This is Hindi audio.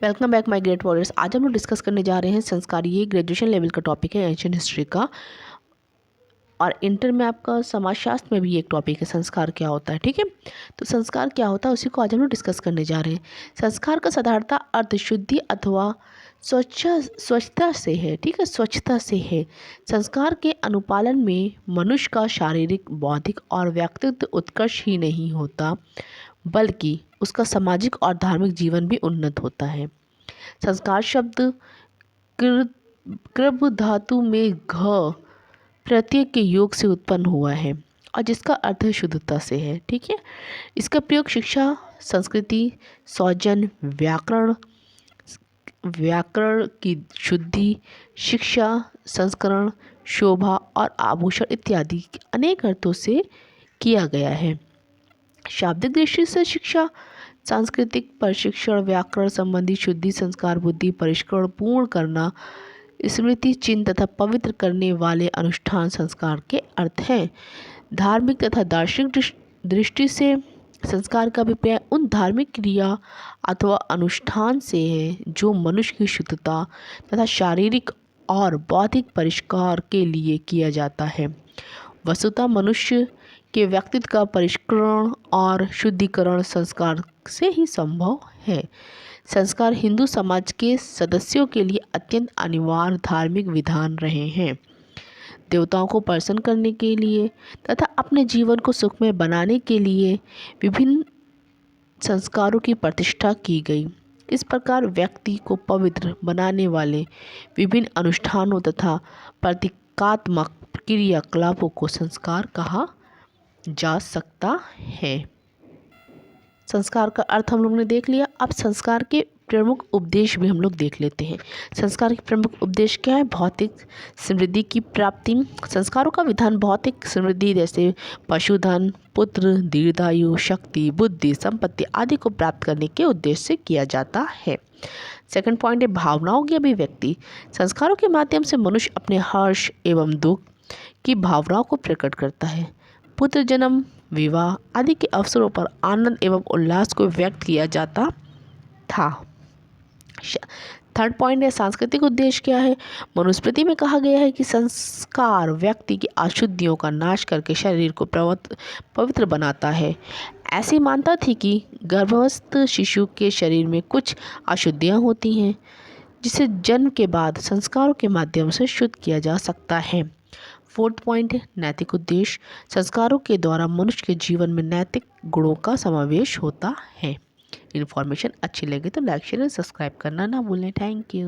Welcome back my great warriors. आज हम लोग डिस्कस करने जा रहे हैं संस्कार। ये ग्रेजुएशन लेवल का टॉपिक है एंशियंट हिस्ट्री का, और इंटर में आपका समाजशास्त्र में भी एक टॉपिक है संस्कार क्या होता है। ठीक है, तो संस्कार क्या होता है उसी को आज हम लोग डिस्कस करने जा रहे हैं। संस्कार का साधारणतः अर्थ शुद्धि अथवा स्वच्छता से है। ठीक है, स्वच्छता से है। संस्कार के अनुपालन में मनुष्य का शारीरिक, बौद्धिक और व्यक्तित्व उत्कर्ष ही नहीं होता, बल्कि उसका सामाजिक और धार्मिक जीवन भी उन्नत होता है। संस्कार शब्द कृभ धातु में घ प्रत्यय के योग से उत्पन्न हुआ है और जिसका अर्थ शुद्धता से है। ठीक है, इसका प्रयोग शिक्षा, संस्कृति, सौजन्य, व्याकरण की शुद्धि, शिक्षा, संस्करण, शोभा और आभूषण इत्यादि अनेक अर्थों से किया गया है। शाब्दिक दृष्टि से शिक्षा, सांस्कृतिक प्रशिक्षण, व्याकरण संबंधी शुद्धि, संस्कार, बुद्धि परिष्करण पूर्ण करना, स्मृति चिन्ह तथा पवित्र करने वाले अनुष्ठान संस्कार के अर्थ हैं। धार्मिक तथा दार्शनिक दृष्टि से संस्कार का अभिप्राय उन धार्मिक क्रिया अथवा अनुष्ठान से है जो मनुष्य की शुद्धता तथा शारीरिक और बौद्धिक परिष्कार के लिए किया जाता है। वस्तुतः मनुष्य के व्यक्तित्व का परिष्करण और शुद्धिकरण संस्कार से ही संभव है। संस्कार हिंदू समाज के सदस्यों के लिए अत्यंत अनिवार्य धार्मिक विधान रहे हैं। देवताओं को प्रसन्न करने के लिए तथा अपने जीवन को सुखमय बनाने के लिए विभिन्न संस्कारों की प्रतिष्ठा की गई। इस प्रकार व्यक्ति को पवित्र बनाने वाले विभिन्न अनुष्ठानों तथा प्रतीकात्मक क्रियाकलापों को संस्कार कहा जा सकता है। संस्कार का अर्थ हम लोग ने देख लिया। अब संस्कार के प्रमुख उपदेश भी हम लोग देख लेते हैं। संस्कार के प्रमुख उपदेश क्या है? भौतिक समृद्धि की प्राप्ति। संस्कारों का विधान भौतिक समृद्धि जैसे पशुधन, पुत्र, दीर्घायु, शक्ति, बुद्धि, संपत्ति आदि को प्राप्त करने के उद्देश्य से किया जाता है। सेकंड पॉइंट है भावनाओं की अभिव्यक्ति। संस्कारों के माध्यम से मनुष्य अपने हर्ष एवं दुख की भावनाओं को प्रकट करता है। पुत्र जन्म, विवाह आदि के अवसरों पर आनंद एवं उल्लास को व्यक्त किया जाता था। थर्ड पॉइंट है सांस्कृतिक उद्देश्य क्या है? मनुस्मृति में कहा गया है कि संस्कार व्यक्ति की अशुद्धियों का नाश करके शरीर को पवित्र बनाता है। ऐसी मान्यता थी कि गर्भस्थ शिशु के शरीर में कुछ अशुद्धियाँ होती हैं जिसे जन्म के बाद संस्कारों के माध्यम से शुद्ध किया जा सकता है। फोर्थ पॉइंट है नैतिक उद्देश्य। संस्कारों के द्वारा मनुष्य के जीवन में नैतिक गुणों का समावेश होता है। इन्फॉर्मेशन अच्छी लगे तो लाइक शेयर और सब्सक्राइब करना ना भूलें। Thank you.